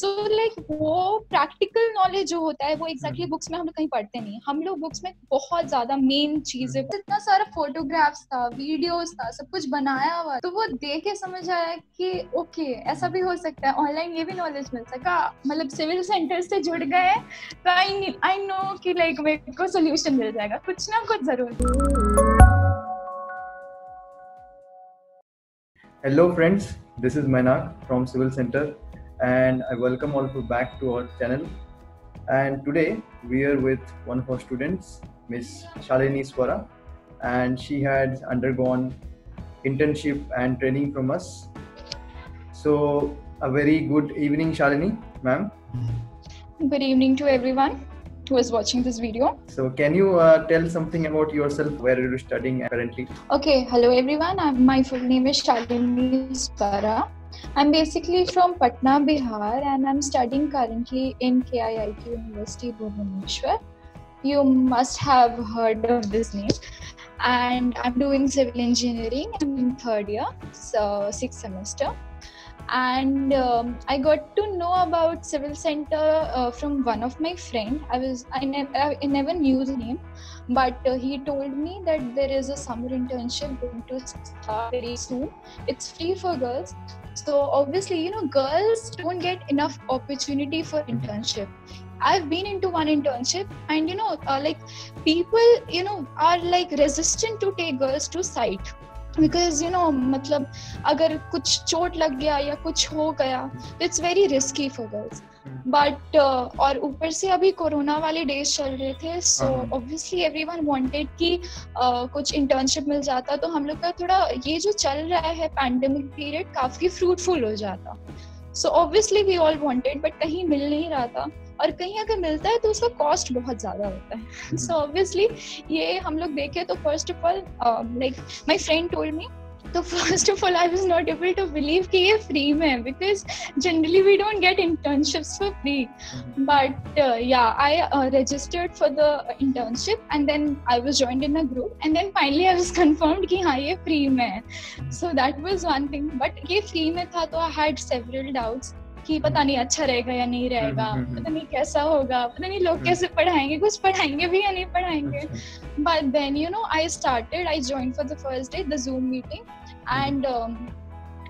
So like वो practical knowledge जो होता है वो एग्जैक्टली बुक्स में हम लोग कहीं पढ़ते नहीं। हम लोग बुक्स में बहुत ज्यादा मेन चीजें, इतना सारा फोटोग्राफ्स था, वीडियोस था, सब कुछ बनाया हुआ, तो वो देख के समझ आया कि ओके ऐसा भी हो सकता है, ऑनलाइन ये भी नॉलेज मिल सका। मतलब सिविल सेंटर से जुड़ गए तो आई नो कि लाइक मेरे को सोल्यूशन मिल जाएगा, कुछ ना कुछ जरूर। Hello friends, this is Mainak from Civil Center and I welcome all you back to our channel. And today we are with one of our students, Miss Shalini Swara, and she had undergone internship and training from us. So a very good evening, Shalini, ma'am. Good evening to everyone who is watching this video. So can you tell something about yourself, where are you studying currently? Okay, hello everyone. My full name is Shalini Swara. I'm basically from Patna, Bihar, and I'm studying currently in KIIT University, Bhubaneswar. You must have heard of this name. And I'm doing civil engineering. I'm in third year, so 6th semester. And I got to know about Civil Center from one of my friend. I never knew the name, but he told me that there is a summer internship going to start very soon. It's free for girls, so obviously girls don't get enough opportunity for internship. I've been into one internship, and like people are like resistant to take girls to site. Because मतलब अगर कुछ चोट लग गया या कुछ हो गया तो it's very risky for girls. But और ऊपर से अभी कोरोना वाले डेज चल रहे थे, सो ऑब्वियसली एवरीवन वांटेड कि कुछ इंटर्नशिप मिल जाता तो हम लोग का थोड़ा ये जो चल रहा है पैंडेमिक पीरियड काफी फ्रूटफुल हो जाता। So obviously we all wanted, but कहीं मिल नहीं रहा था, और कहीं अगर मिलता है तो उसका कॉस्ट बहुत ज्यादा होता है। सो ऑब्वियसली ये हम लोग देखे तो first of all like my friend told me, तो first of all I was not able to believe कि ये फ्री में है, because generally we don't get internships for free. But yeah I registered for the internship and then I was joined in a group and then finally I was confirmed कि हाँ ये free में है। So that was one thing. But ये free में था तो I had several doubts कि पता नहीं अच्छा रहेगा या नहीं रहेगा, पता नहीं कैसा होगा, पता नहीं लोग कैसे पढ़ाएंगे, कुछ पढ़ाएंगे भी या नहीं पढ़ाएंगे। But then I joined for the first day the Zoom meeting, and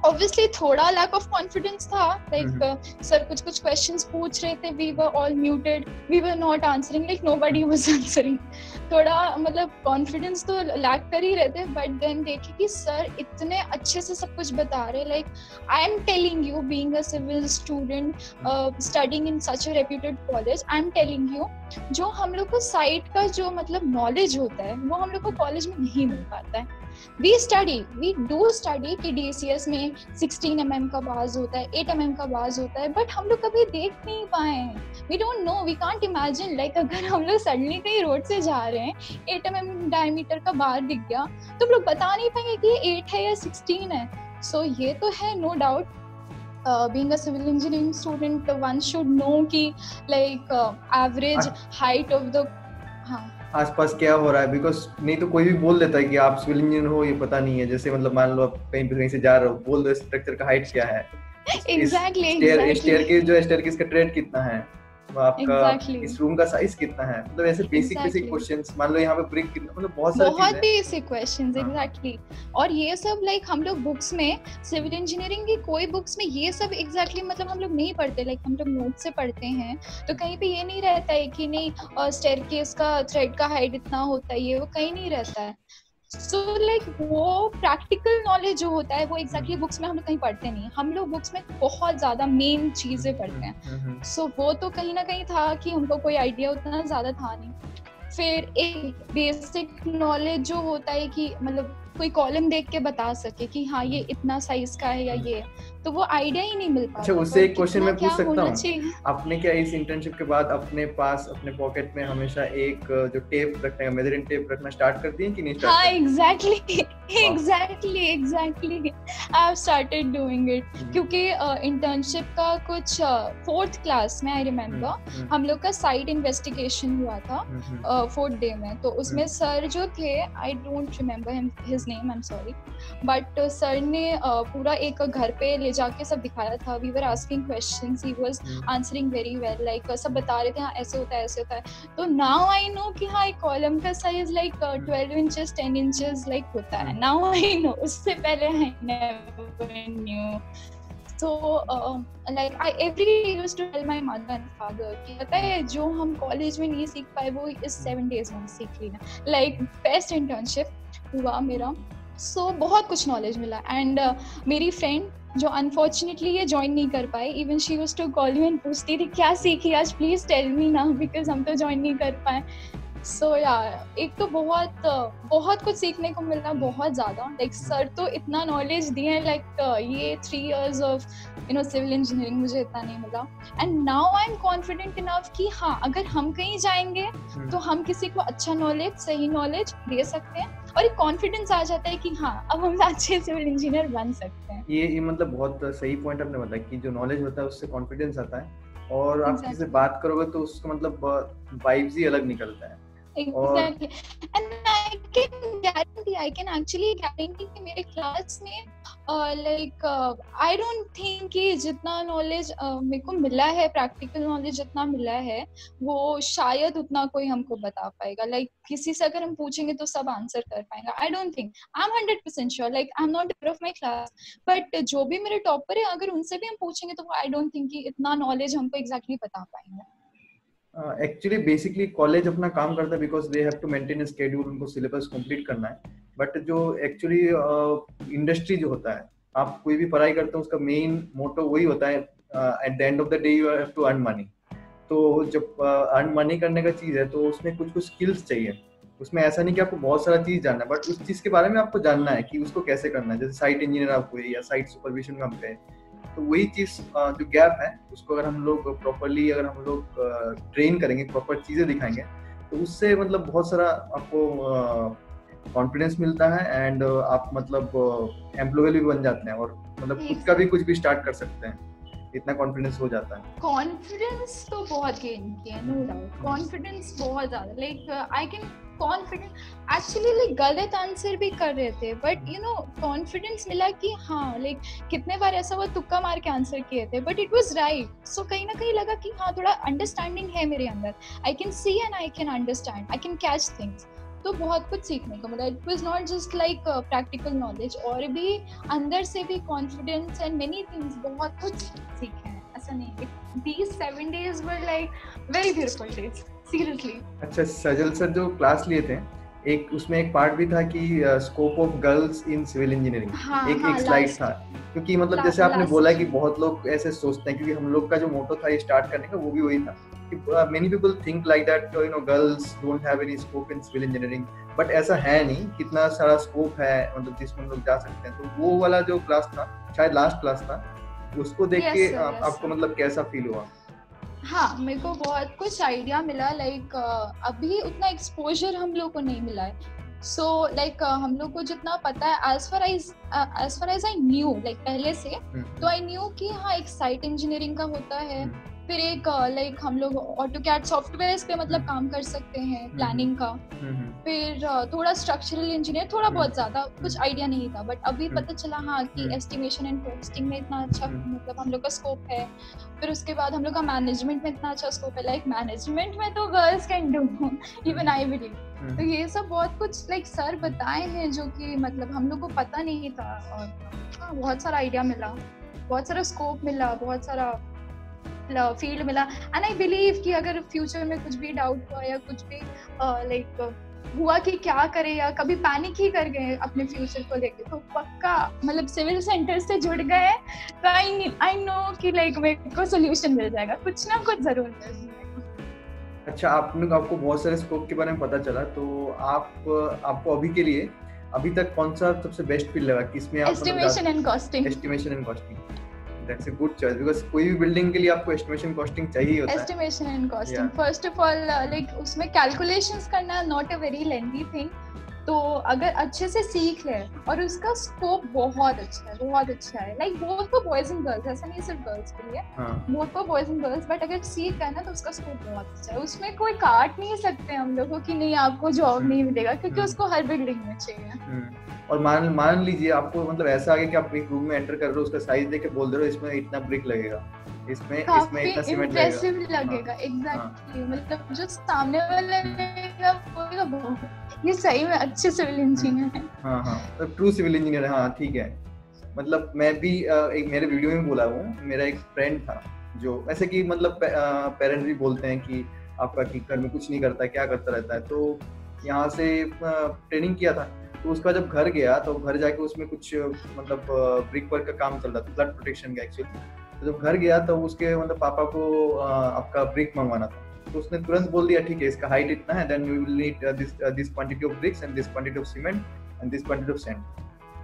obviously थोड़ा lack of confidence था, like सर कुछ questions पूछ रहे थे, we were all muted, we were not answering, like nobody was answering. थोड़ा मतलब confidence तो lack कर ही रहे थे, but then देखे कि सर इतने अच्छे से सब कुछ बता रहे, like I am telling you, being a civil student studying in such a reputed college, I am telling you जो हम लोग को साइट का जो मतलब नॉलेज होता है वो हम लोग को कॉलेज में नहीं मिल पाता है। we do study कि DCS में 16 mm का बाज होता है, 8 mm का बाज होता है, बट हम लोग कभी देख नहीं पाए हैं। we don't know, we can't imagine, like अगर हम लोग सडनली कहीं रोड से जा रहे हैं 8 mm डायमीटर का बार दिख गया तो हम लोग बता नहीं पाएंगे कि ये 8 है या 16 है। so ये तो है no doubt। being a civil engineering student, one should know कि like average height of the आसपास क्या हो रहा है, बिकॉज नहीं तो कोई भी बोल देता है कि आप सिविल इंजीनियर हो, ये पता नहीं है। जैसे मतलब मान लो आप कहीं से जा रहे हो, बोल दो स्ट्रक्चर का हाइट क्या है, exactly स्टेयरकेस जो है स्टेयरकेस का ट्रेड कितना है, आपका इस रूम का साइज कितना है, मतलब ऐसे बेसिक क्वेश्चंस। मान लो यहाँ पे ब्रिक कितना, मतलब बहुत बेसिक क्वेश्चंस। एग्जैक्टली। और ये सब लाइक हम लोग बुक्स में, सिविल इंजीनियरिंग की कोई बुक्स में ये सब एग्जैक्टली मतलब हम लोग नहीं पढ़ते, लाइक हम लोग नोट से पढ़ते हैं, तो कहीं पे ये नहीं रहता है कि नहीं स्टेयरकेस का थ्रेड का हाइट इतना होता है, ये वो कहीं नहीं रहता है। सो लाइक वो प्रैक्टिकल नॉलेज जो होता है वो एग्जैक्टली बुक्स में हम लोग कहीं पढ़ते नहीं। हम लोग बुक्स में बहुत ज्यादा मेन चीजें पढ़ते हैं। सो वो तो कहीं ना कहीं था कि हमको कोई आइडिया उतना ज्यादा था नहीं। फिर एक बेसिक नॉलेज जो होता है कि मतलब कोई कॉलम देख के बता सके कि हाँ ये इतना साइज का है या ये, तो वो आइडिया ही नहीं मिल पाता। अच्छा, उससे एक क्वेश्चन मैं पूछ सकता हूँ? आपने क्या इस इंटर्नशिप के बाद अपने पास अपने पॉकेट में हमेशा एक जो टेप रखने का, मेजरिंग टेप रखना स्टार्ट कर दिए कि नहीं? हाँ, exactly I have started doing it, क्योंकि इंटर्नशिप का कुछ 4th क्लास में आई रिमेम्बर हम लोग का साइट इन्वेस्टिगेशन हुआ था 4th डे में। तो उसमें सर जो थे, आई don't remember his name, I am sorry, but sir ने पूरा एक घर पे ले ले जाके सब दिखाया था, we were asking questions, he was answering very well, like सब बता रहे थे हाँ ऐसे होता है ऐसे होता है। तो नाउ आई नो कि हाँ एक कॉलम का size like 12 inches 10 inches like होता है, नाउ आई नो, उससे पहले I never knew. So like I every day used to tell my mother and father कि पता है जो हम कॉलेज में नहीं सीख पाए वो इस 7 days में सीख लेना। लाइक बेस्ट इंटर्नशिप हुआ मेरा, सो बहुत कुछ नॉलेज मिला। एंड मेरी फ्रेंड जो अनफॉर्चुनेटली ये ज्वाइन नहीं कर पाई, even she used to call me and पूछती थी क्या सीखी आज, प्लीज टेल मी ना, बिकॉज हम तो ज्वाइन नहीं कर पाए। सो यार एक तो बहुत कुछ सीखने को मिला, बहुत ज्यादा। लाइक सर तो इतना नॉलेज दिए हैं, लाइक ये 3 years ऑफ सिविल इंजीनियरिंग मुझे इतना नहीं मिला। And now I am confident enough कि हाँ अगर हम कहीं जाएंगे तो हम किसी को अच्छा नॉलेज, सही नॉलेज दे सकते हैं, और एक कॉन्फिडेंस आ जाता है कि हाँ अब हम अच्छे सिविल इंजीनियर बन सकते हैं। ये मतलब बहुत सही पॉइंट आपने बताया कि जो नॉलेज होता है उससे कॉन्फिडेंस आता है, और आप किसी से बात करोगे तो उसका मतलब वाइब्स ही अलग निकलता है। Exactly. And I can actually guarantee कि मेरे क्लास में I don't think कि जितना नॉलेज मेरे को मिला है, प्रैक्टिकल नॉलेज जितना मिला है वो शायद उतना कोई हमको बता पाएगा। लाइक किसी से अगर हम पूछेंगे तो सब आंसर कर पाएंगे, आई don't think. I am 100% sure, like I am not of my class, but जो भी मेरे टॉपर है अगर उनसे भी हम पूछेंगे तो आई डोंट थिंक कि इतना नॉलेज हमको एग्जैक्टली बता पाएंगे। एक्चुअली बेसिकली कॉलेज अपना काम करता है because they have to maintain schedule, उनको सिलेबस कंप्लीट करना है। बट जो एक्चुअली इंडस्ट्री जो होता है, आप कोई भी पढ़ाई करते हो उसका मेन मोटो वही होता है, at the end of the day you have to earn money. तो जब अर्न मनी करने का चीज़ है तो उसमें कुछ स्किल्स चाहिए। उसमें ऐसा नहीं कि आपको बहुत सारा चीज़ जानना है, बट उस चीज़ के बारे में आपको जानना है कि उसको कैसे करना है। जैसे साइट इंजीनियर आप हुए या साइट सुपरविजन में हम गए, तो वही चीज जो गैप है उसको अगर हम लोग प्रॉपरली ट्रेन करेंगे, प्रॉपर चीजें दिखाएंगे, तो उससे मतलब बहुत सारा आपको कॉन्फिडेंस मिलता है, एंड आप मतलब एम्प्लॉय भी बन जाते हैं, और मतलब खुद का भी कुछ भी स्टार्ट कर सकते हैं, इतना कॉन्फिडेंस हो जाता है। कॉन्फिडेंस तो बहुत गेन किया, नो डाउट, कॉन्फिडेंस बहुत ज्यादा। Like I can confident actually like गलत आंसर भी कर रहे थे, बट कॉन्फिडेंस मिला कि हाँ लाइक कितने बार ऐसा हुआ तुक्का मार के आंसर किए थे बट इट वाज राइट। सो कहीं ना कहीं लगा कि हाँ थोड़ा अंडरस्टैंडिंग है मेरे अंदर, I can see and I can understand, I can catch things. तो बहुत कुछ सीखने को मिला। It was not just like practical knowledge, और भी अंदर से भी कॉन्फिडेंस एंड मेनी थिंग्स, बहुत कुछ सीखे हैं। ऐसा नहीं, these 7 days were like very beautiful days, seriously। अच्छा, सजल सर जो क्लास लिए थे, उसमें एक पार्ट भी था कि scope of girls in civil engineering, एक स्लाइड था। क्योंकि मतलब जैसे आपने बोला कि बहुत लोग ऐसे सोचते हैं, क्योंकि हम लोग का जो मोटो था ये स्टार्ट करने का वो भी वही था कि many people think like that, girls don't have any scope in civil engineering, but ऐसा है नहीं, कितना सारा स्कोप है मतलब जिसमें हम लोग जा सकते हैं। तो वो वाला जो क्लास था, शायद लास्ट क्लास था, उसको देख के आपको मतलब कैसा फील हुआ? हाँ, मेरे को बहुत कुछ आइडिया मिला। लाइक अभी उतना एक्सपोजर हम लोग को नहीं मिला है। सो लाइक हम लोग को जितना पता है, as far as I knew, like पहले से तो आई न्यू कि हाँ एक साइट इंजीनियरिंग का होता है, फिर एक लाइक हम लोग ऑटोकैड सॉफ्टवेयर्स पे मतलब काम कर सकते हैं, प्लानिंग का, फिर थोड़ा स्ट्रक्चरल इंजीनियर, थोड़ा बहुत ज्यादा कुछ आइडिया नहीं था। बट अभी पता चला हाँ कि एस्टिमेशन एंड कॉस्टिंग में इतना अच्छा मतलब हम लोग का स्कोप है। फिर उसके बाद हम लोग का मैनेजमेंट में इतना अच्छा स्कोप है, लाइक मैनेजमेंट में तो girls can do, even I believe. तो ये सब बहुत कुछ लाइक सर बताए हैं जो कि मतलब हम लोग को पता नहीं था, और हाँ बहुत सारा आइडिया मिला, बहुत सारा स्कोप मिला, बहुत सारा फील्ड मिला। एंड आई बिलीव कि अगर फ्यूचर में कुछ भी डाउट हुआ या कुछ भी लाइक हुआ कि क्या करें, या कभी पैनिक ही कर गए अपने फ्यूचर को लेके, तो पक्का मतलब सिविल सेंटर से जुड़ गए तो आई नो कि लाइक मेरे को सोल्यूशन मिल जाएगा, कुछ ना कुछ जरूर मिल जाएगा। अच्छा, आपको बहुत सारे स्कोप के बारे में पता चला, तो आपको अभी तक कौन सा सबसे बेस्ट फील लगा? किसमें आप estimation and costing. That's a good choice, because कोई भी बिल्डिंग के लिए आपको एस्टिमेशन कॉस्टिंग चाहिए होता है। Estimation and costing first of all like उसमें कैलकुलेशंस करना not a very lengthy thing, तो अगर अच्छे से सीख ले और उसका स्कोप बहुत अच्छा है like both for boys and girls, ऐसा नहीं सिर्फ गर्ल्स के लिए, both for boys and girls, but अगर सीख गए ना तो उसका स्कोप बहुत अच्छा है। उसमें कोई काट नहीं सकते हम लोगों की नहीं आपको जॉब नहीं मिलेगा, क्योंकि उसको हर बिल्डिंग में चाहिए। और मान लीजिए आपको मतलब ऐसा आ गया कि आप एक रूम में एंटर कर रहे हो, उसका साइज देख के बोल रहे हो इसमें इतना ब्रिक लगेगा, इसमें इतना सीमेंट लगेगा। एग्जैक्टली, मतलब जो सामने वाले बोलेगा ये सही में अच्छे सिविल इंजीनियर है। हाँ तो ट्रू सिविल इंजीनियर है। हाँ ठीक है। मतलब मैं भी एक मेरे वीडियो में बोला हूँ, मेरा एक फ्रेंड था जो ऐसे कि मतलब पेरेंट्स भी बोलते हैं कि आपका कि घर में कुछ नहीं करता, क्या करता रहता है, तो यहाँ से ट्रेनिंग किया था। तो उसका जब घर गया तो घर जाके उसमें कुछ मतलब ब्रिक वर्क का काम चल रहा था, फ्लड प्रोटेक्शन का एक्चुअली। तो जब घर गया तो उसके मतलब पापा को आपका ब्रिक मंगवाना था, तो उसने तुरंत बोल दिया ठीक है इसका हाइट इतना है, then we will need this quantity of bricks and this quantity of cement and this quantity of sand.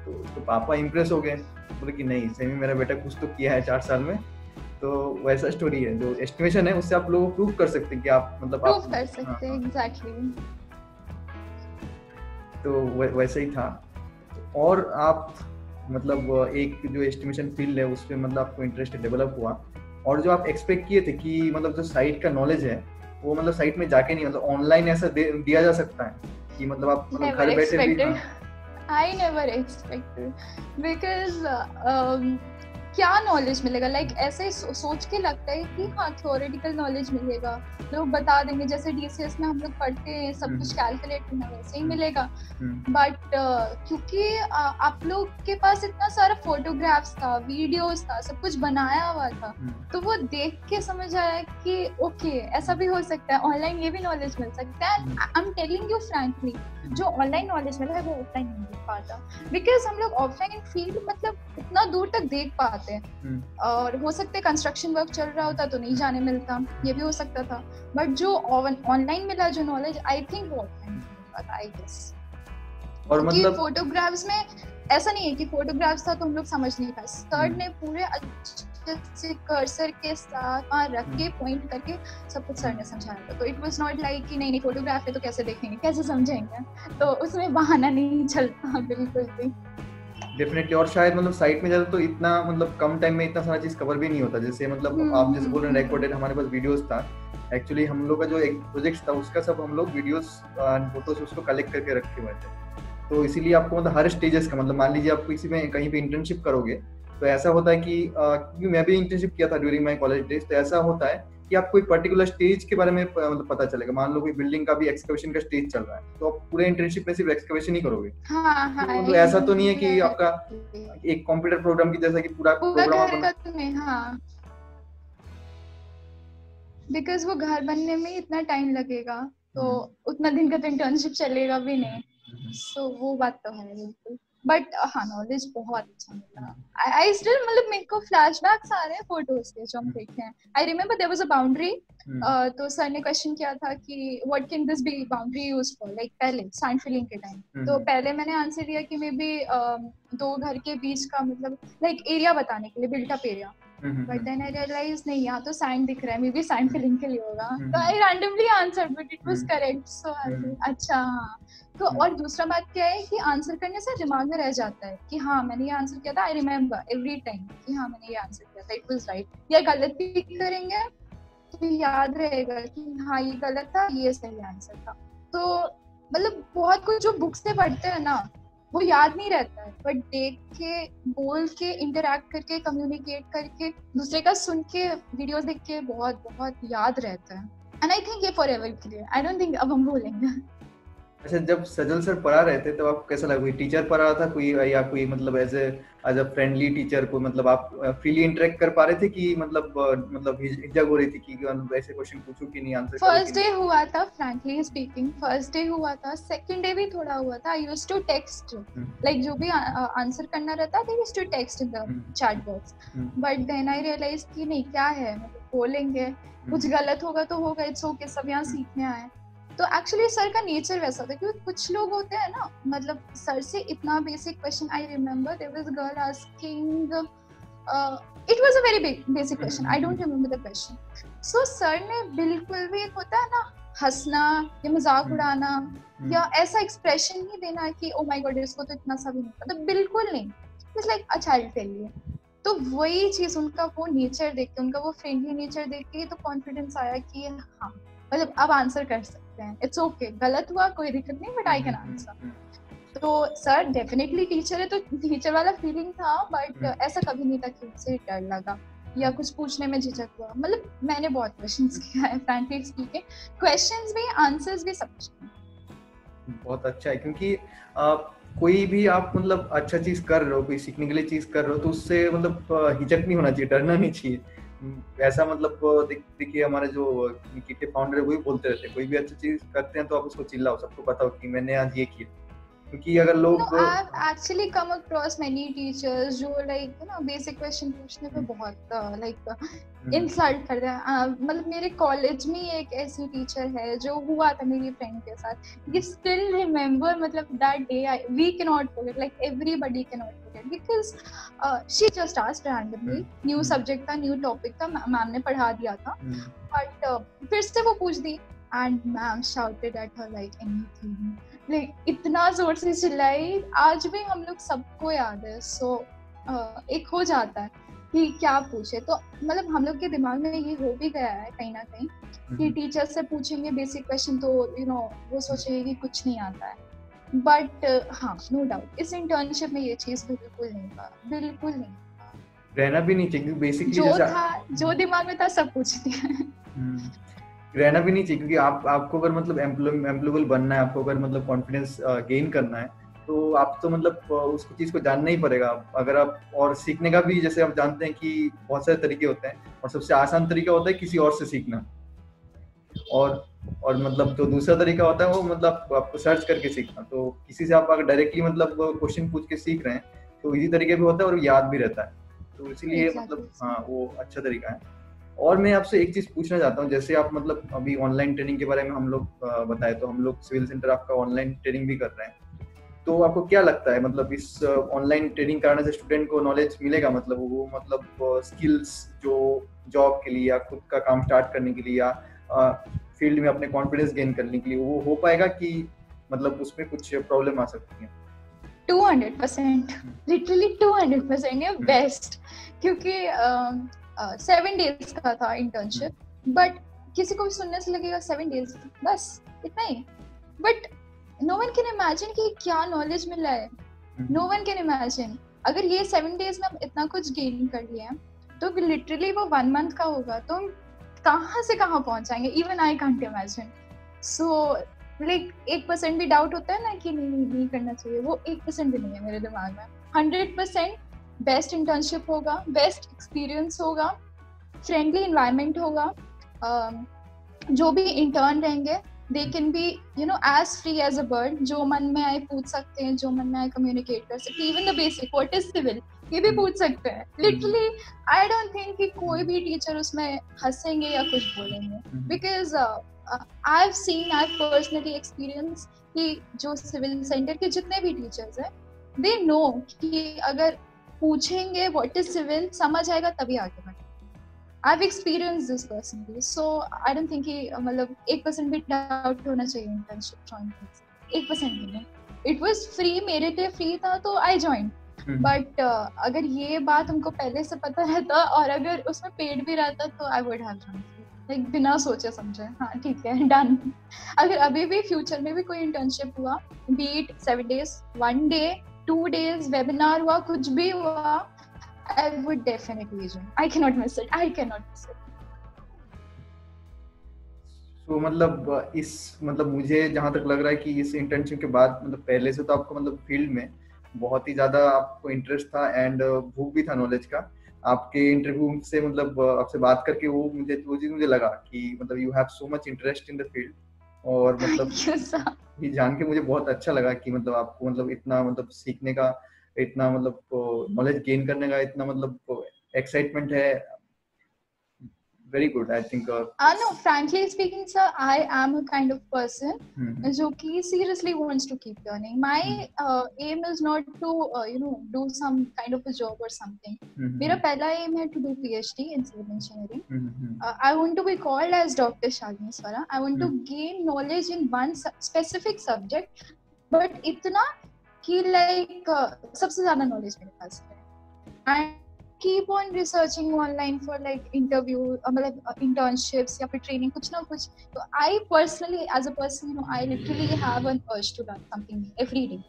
तो पापा इम्प्रेस हो गए, बोले कि नहीं सही में मेरा बेटा कुछ तो किया है 4 साल में। तो वैसा स्टोरी है, जो एस्टिमेशन है उससे आप लोग प्रूव कर सकते हैं कि आप मतलब प्रूव कर सकते हैं। एग्जैक्टली। तो वैसे ही था। और आप मतलब एक जो एस्टिमेशन फील्ड है उसपे मतलब आपको इंटरेस्ट डेवलप हुआ, और जो आप एक्सपेक्ट किए थे कि मतलब जो साइट का नॉलेज है वो मतलब साइट में जाके नहीं, मतलब ऑनलाइन ऐसा दिया जा सकता है कि मतलब आप मतलब घर बैठे भी। I never expected because क्या नॉलेज मिलेगा, लाइक ऐसे सोच के लगता है कि हाँ थ्योरेटिकल नॉलेज मिलेगा, लोग बता देंगे जैसे DCS में हम लोग पढ़ते हैं सब कुछ कैलकुलेट करना वैसे ही मिलेगा। बट क्योंकि आप लोग के पास इतना सारा फोटोग्राफ्स था, वीडियोस था, सब कुछ बनाया हुआ था, तो वो देख के समझ आया कि ओके ऐसा भी हो सकता है, ऑनलाइन ये भी नॉलेज मिल सकता है। I am telling you frankly, जो ऑनलाइन नॉलेज मिला है वो ऑफलाइन नहीं मिल पाता, बिकॉज हम लोग ऑफलाइन फील्ड मतलब इतना दूर तक देख पाते हैं, और हो सकता है कंस्ट्रक्शन वर्क चल रहा होता तो नहीं जाने मिलता, ये भी हो सकता था। बट जो ऑनलाइन मिला जो नॉलेज, आई थिंक वो ऑफलाइन मिल पाता, आई गेस। और मतलब फोटोग्राफ्स में ऐसा नहीं है कि फोटोग्राफ्स था तो हम लोग समझ नहीं पाए, सर ने पूरे अच्छे से कर्सर के साथ रख के पॉइंट करके सब कुछ सर ने समझाया था। तो इट वाज नॉट लाइक कि नहीं फोटोग्राफ है तो कैसे देखेंगे, कैसे समझेंगे, तो उसमें बहाना नहीं चलता बिल्कुल भी। डेफिनेटली। और शायद मतलब साइट में जाते तो इतना मतलब कम टाइम में इतना सारा चीज कवर भी नहीं होता, जैसे मतलब आप जैसे बोल रहे हैं रिकॉर्डेड, हमारे पास वीडियोस था। एक्चुअली हम लोग का जो एक प्रोजेक्ट था उसका सब हम लोग वीडियोस एंड फोटोज उसको कलेक्ट करके रखे हुए थे। तो इसीलिए आपको मतलब हर स्टेजेस का मतलब मान लीजिए आप किसी में कहीं पे इंटर्नशिप करोगे तो ऐसा होता है कि क्योंकि मैं भी इंटर्नशिप किया था ड्यूरिंग माय कॉलेज डेज, तो ऐसा होता है कि आपको एक पर्टिकुलर स्टेज के बारे में मतलब पता चलेगा। मान लो कोई बिल्डिंग का भी एक्सकवेशन का स्टेज चल रहा है तो आप पूरे इंटर्नशिप में सिर्फ एक्सकवेशन ही करोगे। तो ऐसा तो नहीं है कि आपका एक कंप्यूटर प्रोग्राम की जैसा कि पूरा प्रोग्राम बिकॉज वो घर बनने में इतना टाइम लगेगा तो उतना दिन का तो इंटर्नशिप चलेगा भी नहीं। सो वो बात तो है बिल्कुल, बट हाँ नॉलेज बहुत अच्छा मिला। आई स्टिल मतलब मेरे को फ्लैशबैक्स आ रहे हैं फोटोज के जो हम देखे हैं। I remember there was a boundary, तो सर ने क्वेश्चन किया था कि what can this be boundary used for, like पहले सैंड फिलिंग के टाइम। तो पहले मैंने आंसर दिया कि मे बी 2 घर के बीच का मतलब लाइक एरिया बताने के लिए, built up area. But then I realise नहीं, यहाँ तो सैंड दिख रहा है, मे बी सैंड फिलिंग के लिए होगा। तो I randomly answered but it was correct. So अच्छा हाँ। तो और दूसरा बात क्या है कि आंसर करने से दिमाग में रह जाता है कि हाँ मैंने ये आंसर किया था, आई रिमेम्बर एवरी टाइम कि हाँ मैंने ये आंसर किया था, इट वाज राइट। या गलत भी करेंगे तो याद रहेगा कि हाँ ये गलत था, ये सही आंसर था। तो मतलब बहुत कुछ जो बुक से पढ़ते हैं ना वो याद नहीं रहता है, बट देख के, बोल के, इंटरैक्ट करके, कम्युनिकेट करके, दूसरे का सुन के, वीडियोस देख के बहुत बहुत याद रहता है। एंड आई थिंक ये फॉरएवर के लिए, आई डोंट थिंक अब हम भूलेंगे। अच्छा, जब सजल सर पढ़ा रहे थे तब आपको कैसा लगा? कोई टीचर पढ़ा रहा था कोई, या कोई मतलब एज अ फ्रेंडली टीचर को मतलब आप फ्रीली इंटरेक्ट कर पा रहे थे कि मतलब हिचक हो रही थी कि ऐसे क्वेश्चन पूछूं कि नहीं आंसर? फर्स्ट डे हुआ था, फ्रैंकली स्पीकिंग फर्स्ट डे हुआ था। सेकंड डे भी थोड़ा हुआ था। I used to text, like जो भी आंसर करना रहता था, I used to text in the chat box. But then I realise कि नहीं क्या है, मतलब बोलेंगे, कुछ गलत होगा तो होगा, इट्स ओके, सब यहाँ सीखने आए। तो एक्चुअली सर का नेचर वैसा था, क्योंकि कुछ लोग होते हैं ना, मतलब सर से इतना basic question, I remember there was a girl asking, it was a very big basic question, I don't remember the question. So sir ने बिल्कुल भी, एक होता है ना हंसना या मजाक उड़ाना या ऐसा एक्सप्रेशन नहीं देना कि ओ माय गॉड इसको तो इतना सा भी नहीं पता, बिल्कुल नहीं। It's like a child tell you. तो वही चीज उनका वो नेचर देख के, उनका वो फ्रेंडली नेचर देख के तो कॉन्फिडेंस आया कि हाँ मतलब अब आंसर कर सकते हैं, इट्स ओके, गलत हुआ कोई दिक्कत नहीं, बट आई कैन आंसर। तो सर डेफिनेटली टीचर है तो टीचर वाला फीलिंग था, बट ऐसा कभी नहीं था कि मुझसे डर लगा या कुछ पूछने में झिझक हुआ। मतलब मैंने बहुत क्वेश्चंस किया है, फ्रैंकली स्पीकिंग, क्वेश्चंस भी, आंसर्स भी, सब कुछ। बहुत अच्छा है, क्योंकि कोई भी आप मतलब अच्छा चीज कर रहे हो, कोई सीखने के लिए चीज कर रहे हो, तो उससे मतलब हिचक नहीं होना चाहिए, डरना नहीं चाहिए। ऐसा मतलब देखिए हमारे जो किटे फाउंडर है वही बोलते रहते हैं, कोई भी अच्छी चीज करते हैं तो आप उसको चिल्लाओ, सबको पता हो कि मैंने आज ये किया। क्योंकि अगर लोग I've actually come across many teachers जो like basic question पूछने पे बहुत इंसल्ट कर रहे हैं। मतलब मेरे कॉलेज में एक ऐसी टीचर है जो हुआ था मेरी फ्रेंड के साथ, we still remember, मतलब that day we cannot forget, like everybody cannot forget, because she just asked randomly, new subject था, new topic था, मैम ने पढ़ा दिया था, but फिर से वो पूछ दी and ma'am shouted at her like anything, like इतना जोर से चिल्लाई, आज भी हम लोग सबको याद है। सो एक हो जाता है कि क्या पूछे, तो मतलब हम लोग के दिमाग में ये हो भी गया है कहीं ना कहीं कि टीचर से पूछेंगे बेसिक क्वेश्चन तो वो सोचेंगे कि कुछ नहीं आता है, बट हाँ नो डाउट इस इंटर्नशिप में ये चीज बिल्कुल नहीं था, बिल्कुल नहीं रहना भी नहीं चाहिए, बेसिकली जो था, जो दिमाग में था सब पूछ दिया। रहना भी नहीं चाहिए, क्योंकि आपको अगर मतलब एम्प्लॉयबल बनना है, आपको अगर मतलब कॉन्फिडेंस गेन करना है, तो आप तो मतलब उस चीज को जानना ही पड़ेगा। अगर आप, और सीखने का भी जैसे आप जानते हैं कि बहुत सारे तरीके होते हैं, और सबसे आसान तरीका होता है किसी और से सीखना, और मतलब जो दूसरा तरीका होता है वो मतलब आपको सर्च करके सीखना। तो किसी से आप अगर डायरेक्टली मतलब क्वेश्चन पूछ के सीख रहे हैं तो इजी तरीके भी होता है और याद भी रहता है, तो इसीलिए मतलब हाँ वो अच्छा तरीका है। और मैं आपसे एक चीज पूछना चाहता हूँ, जैसे आप मतलब अभी ऑनलाइन ट्रेनिंग के बारे में हम लोग बताए, तो हम लोग सिविल सेंटर आपका ऑनलाइन ट्रेनिंग भी कर रहे हैं, तो आपको क्या लगता है मतलब इस ऑनलाइन ट्रेनिंग कराने से स्टूडेंट को नॉलेज मिलेगा, मतलब वो मतलब स्किल्स जो जॉब के लिए या खुद का काम स्टार्ट करने के लिए या फील्ड में अपने कॉन्फिडेंस गेन करने के लिए वो हो पाएगा, कि मतलब उसमें कुछ प्रॉब्लम आ सकती है? 200%, लिटरली 200% बेस्ट, क्योंकि 7 डेज का था इंटर्नशिप, बट किसी को भी सुनने से लगेगा 7 डेज बस इतना ही, but no one can imagine कि क्या नॉलेज मिला है। नो वन कैन इमेजिन अगर ये 7 डेज में इतना कुछ गेन कर लिया तो लिटरली वो 1 मंथ का होगा, तो हम कहाँ से कहाँ पहुंच जाएंगे, even I can't imagine. So like 1% भी डाउट होता है ना कि नहीं करना चाहिए, वो 1% भी नहीं है मेरे दिमाग में। 100% बेस्ट इंटर्नशिप होगा, बेस्ट एक्सपीरियंस होगा, फ्रेंडली एनवायरनमेंट होगा, जो भी इंटर्न रहेंगे they can be as free as a bird, जो मन में आए पूछ सकते हैं, जो मन में आए कम्युनिकेट कर सकते हैं, even the basic what is civil ये भी पूछ सकते हैं। लिटरली आई डोंट थिंक कि कोई भी टीचर उसमें हंसेंगे या कुछ बोलेंगे, because I have seen, I have personally experience कि जो सिविल सेंटर के जितने भी टीचर्स हैं दे नो कि अगर पूछेंगे व्हाट इज सिविल समझ आएगा तभी आगे बढ़ेंगे। I've experienced this personally, so I don't think कि मतलब 1% भी डाउट होना चाहिए internship join करने से, 1% भी नहीं। It was free, मेरे लिए free था तो I joined, but अगर ये बात हमको पहले से पता रहता और अगर उसमें पेड भी रहता तो I would have joined, like बिना सोचे समझे हाँ ठीक है डन। अगर अभी भी फ्यूचर में भी कोई internship हुआ, be it 7 days, 1 day, 2 days, webinar हुआ, कुछ भी हुआ, I would definitely join. I cannot miss it. I cannot miss it. तो मतलब इस मतलब मुझे जहाँ तक लग रहा है कि इस इंटर्नशिप के बाद मतलब पहले से तो आपको मतलब फील्ड में बहुत ही ज्यादा आपको इंटरेस्ट था एंड भूख भी था नॉलेज का। आपके इंटरव्यू से मतलब आपसे बात करके वो चीज मुझे लगा कि मतलब you have so much interest in the field, और मतलब ये जान के मुझे बहुत अच्छा लगा कि मतलब आपको मतलब इतना मतलब सीखने का, इतना मतलब नॉलेज गेन करने का इतना मतलब एक्साइटमेंट है। very good. I think. No, frankly speaking, sir, I am a kind of person Mhm. who seriously wants to keep learning. My aim is not to do some kind of a job or something. मेरा Mhm. पहला aim है to do PhD in civil engineering. Mhm. I want to be called as Dr. Shalini Swara. I want to gain knowledge in one specific subject, but इतना कि like सबसे ज़्यादा knowledge मेरे पास है. And keep on researching online for like interview, internships या फिर training कुछ ना कुछ. So I personally, as a person, I literally have an urge to learn something new every day.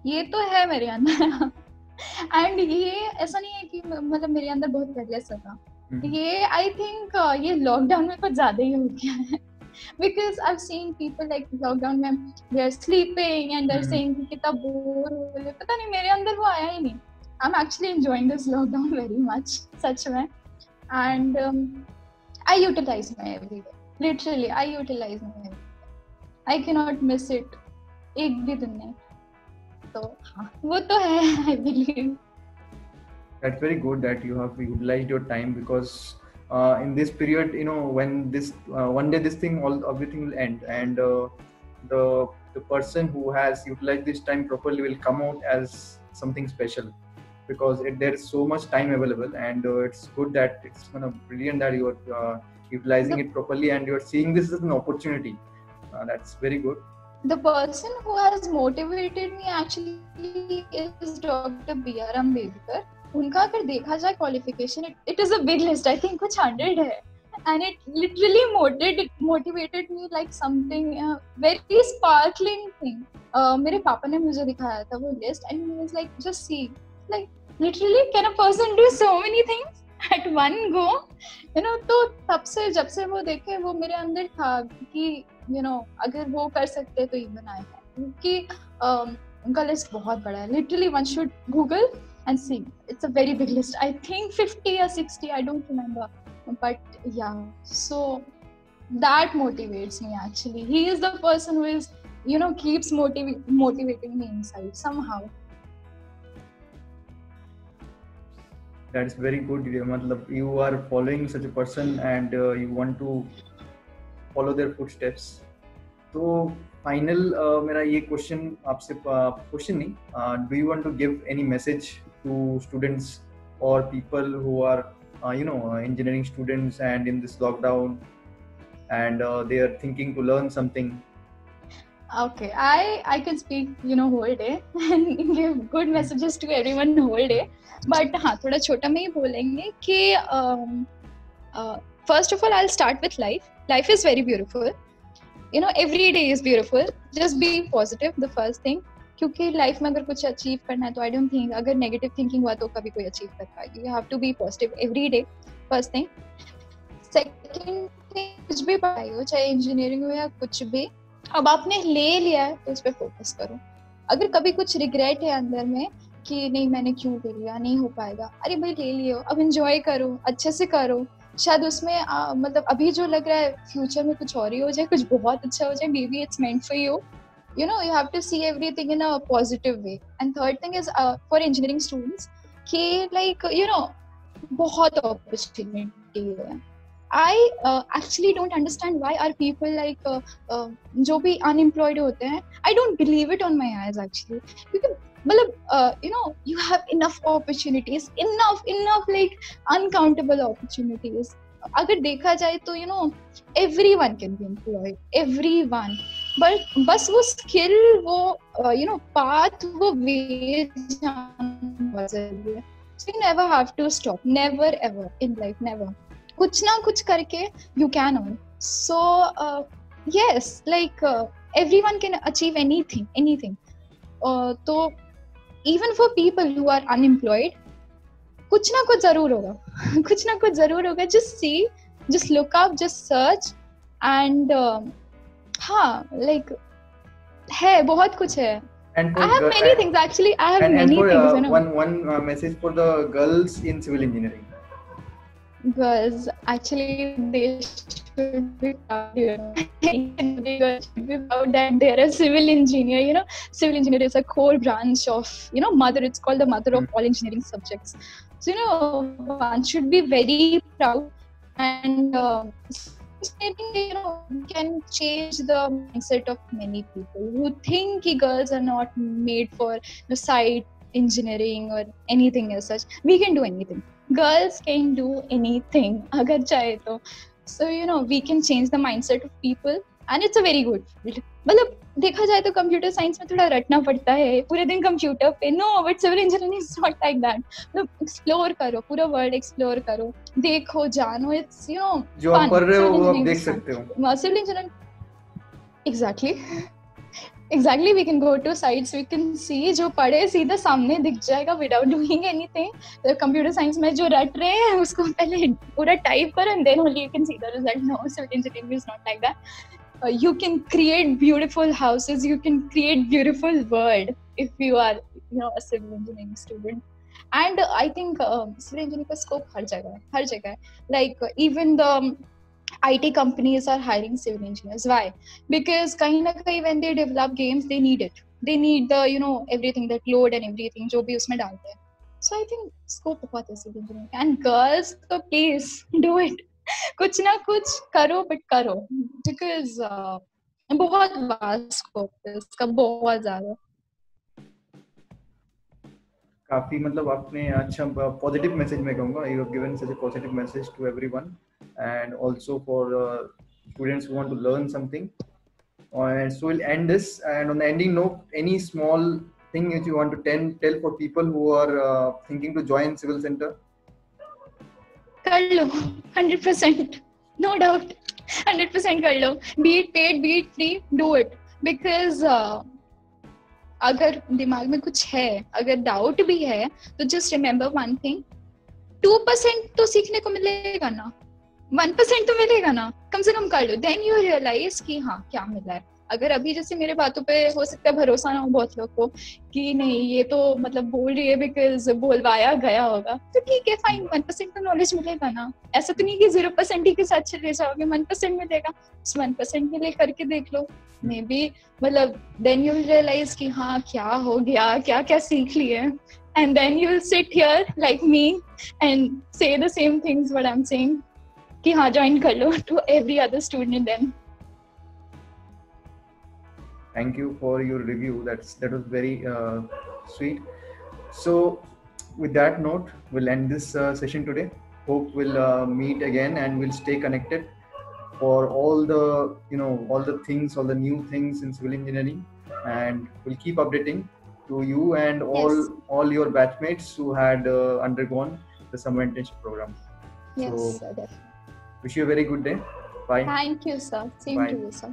ये तो है मेरे अंदर. And ये ऐसा नहीं है कि मतलब मेरे अंदर बहुत पहले से था. ये I think ये लॉकडाउन में कुछ ज्यादा ही हो गया है. Because I've seen people like lockdown में they are sleeping and they're saying कि कितना बोर हो रहे. पता नहीं मेरे अंदर वो आया ही नहीं. I'm actually enjoying this lockdown very much, सच में. And I utilize my every day. Literally, I utilize my every day. I cannot miss it. एक भी दिन नहीं. तो हाँ, वो तो है, I believe. That's very good that you have utilized your time, because in this period, when this one day this thing, everything will end, and the person who has utilized this time properly will come out as something special, because there's so much time available, and it's good that it's kind of brilliant that you're utilizing it properly, and you're seeing this as an opportunity. That's very good. The person who has motivated me actually is Dr. B.R. Ambedkar. उनका अगर देखा जाए qualification, it is a big list. I think कुछ 100 है. And it literally motivated me like something very sparkling thing. मेरे पापा ने मुझे दिखाया था वो list, and he was like, just see, like literally can a person do so many things at one go? तो तब से जब से वो देखे, वो मेरे अंदर था कि अगर वो कर सकते तो ये बनाए हैं, क्योंकि उनका लिस्ट बहुत बड़ा है. Literally one should Google and see. It's a very big list. I think 50 or 60, I don't remember. But yeah, so that motivates me actually. He is the person who is, keeps motivating me inside somehow. That's very good. मतलब you are following such a person, and you want to follow their footsteps. तो final मेरा ये question आपसे question नहीं. Do you want to give any message to students or people who are engineering students and in this lockdown, and they are thinking to learn something? Okay, I can speak whole day and give good messages to everyone whole day. But हाँ, थोड़ा छोटा में ही बोलेंगे कि first of all I'll start with life. Life is very beautiful. Every day is beautiful. Just be positive, the first thing. क्योंकि life में अगर कुछ अचीव करना है तो आई डोंट थिंक अगर नेगेटिव थिंकिंग हुआ तो कभी कोई अचीव कर पाएगी. You have to be positive every day, first thing. Second thing, कुछ भी पढ़ाई हो, चाहे इंजीनियरिंग हो या कुछ भी, अब आपने ले लिया है तो उस पर फोकस करो. अगर कभी कुछ रिग्रेट है अंदर में कि नहीं मैंने क्यों ले लिया, नहीं हो पाएगा, अरे भाई ले लियो, अब एंजॉय करो, अच्छे से करो. शायद उसमें मतलब अभी जो लग रहा है फ्यूचर में कुछ और ही हो जाए, कुछ बहुत अच्छा हो जाए. May be it's meant for you. You have to see everything in a positive way. And third thing is for engineering students कि like बहुत opportunity है. I actually don't understand why are people like जो भी unemployed होते हैं, I don't believe it on my eyes actually. क्योंकि मतलब you have enough opportunities, enough like uncountable opportunities. अगर देखा जाए तो everyone can be employed, everyone. बस वो स्किल, वो पाथ, वो वे जानना जरूरी है. So you never have to stop, never ever in life, never. कुछ ना कुछ करके you can earn. So yes, like everyone can achieve anything. तो even for people who are unemployed, कुछ ना कुछ जरूर होगा. Just see, just look up, just search, and हाँ, like है, बहुत कुछ है. I have many things actually. I have many things. One message for the girls in civil engineering. Girls, actually, they should be proud. They should be proud that they are a civil engineer. Civil engineer is a core branch of mother. It's called the mother of all engineering subjects. So one should be very proud. and I think, we can change the mindset of many people who think कि girls are not made for site engineering or anything as such. We can do anything. Girls can do anything अगर चाहे तो. So we can change the mindset of people and it's a very good field. मतलब देखा जाए तो computer science में थोड़ा रटना पड़ता है पूरे दिन कंप्यूटर पे. No, but civil engineering is not like that. मतलब एक्सप्लोर करो, पूरा वर्ल्ड एक्सप्लोर करो, देखो, जानो. इट्स जो आप पढ़ रहे हो वो आप देख सकते हो. Civil engineering exactly we can go to sites, we can see, जो पढ़े सीधा सामने दिख जाएगा without doing anything. Computer science में जो रट रहे हैं उसको पहले पूरा टाइप करो and then only you can see the result. No, civil engineering is not like that. You can create beautiful houses, you can create beautiful world if you are a civil engineering student. And I think civil engineering का scope हर जगह है. Like even the IT companies are hiring civil engineers. Why? Because कहीं ना कहीं when they develop games they need it. They need the everything, that load and everything जो भी उसमें डालते हैं. So I think scope बहुत है civil engineering. And girls, so please do it. कुछ ना कुछ करो, बट करो, बिकॉज बहुत वास्ट स्कोप है इसका, बहुत ज्यादा. काफी मतलब आपने अच्छा पॉजिटिव मैसेज में कहूँगा. You have given such a positive message to everyone and also for students who want to learn something. And so we'll end this, and on the ending note, any small thing that you want to tell for people who are thinking to join Civil Center? कर लो 100%, no doubt, 100% कर लो. Be it paid, be it free, do it. Because अगर दिमाग में कुछ है, अगर doubt भी है, तो just remember one thing, 2% तो सीखने को मिलेगा ना, 1% तो मिलेगा ना, कम से कम कर लो. Then you realize कि हाँ क्या मिला है. अगर अभी जैसे मेरे बातों पे हो सकता है भरोसा ना हो बहुत लोग को कि नहीं ये तो मतलब बोल रही है बिकॉज बोलवाया गया होगा, तो ठीक है, फाइन, 1% तो नॉलेज मिलेगा ना. ऐसा तो नहीं कि 0% ही के साथ चले जाओगे, 1% मिलेगा. उस 1% के लिए करके देख लो, मे बी मतलब देन यू विल रियलाइज कि हाँ क्या हो गया, क्या क्या सीख लिए. And then you will sit here like me and say the same things what I am saying कि हाँ ज्वाइन कर लो to every other student. Then thank you for your review. That was very sweet. So with that note, we'll end this session today. Hope we'll meet again and we'll stay connected for all the all the things, all the new things in civil engineering, and we'll keep updating to you and all your batchmates who had undergone the summer internship program. Yes, so wish you a very good day. Bye. Thank you, sir. Same Bye. to you, sir.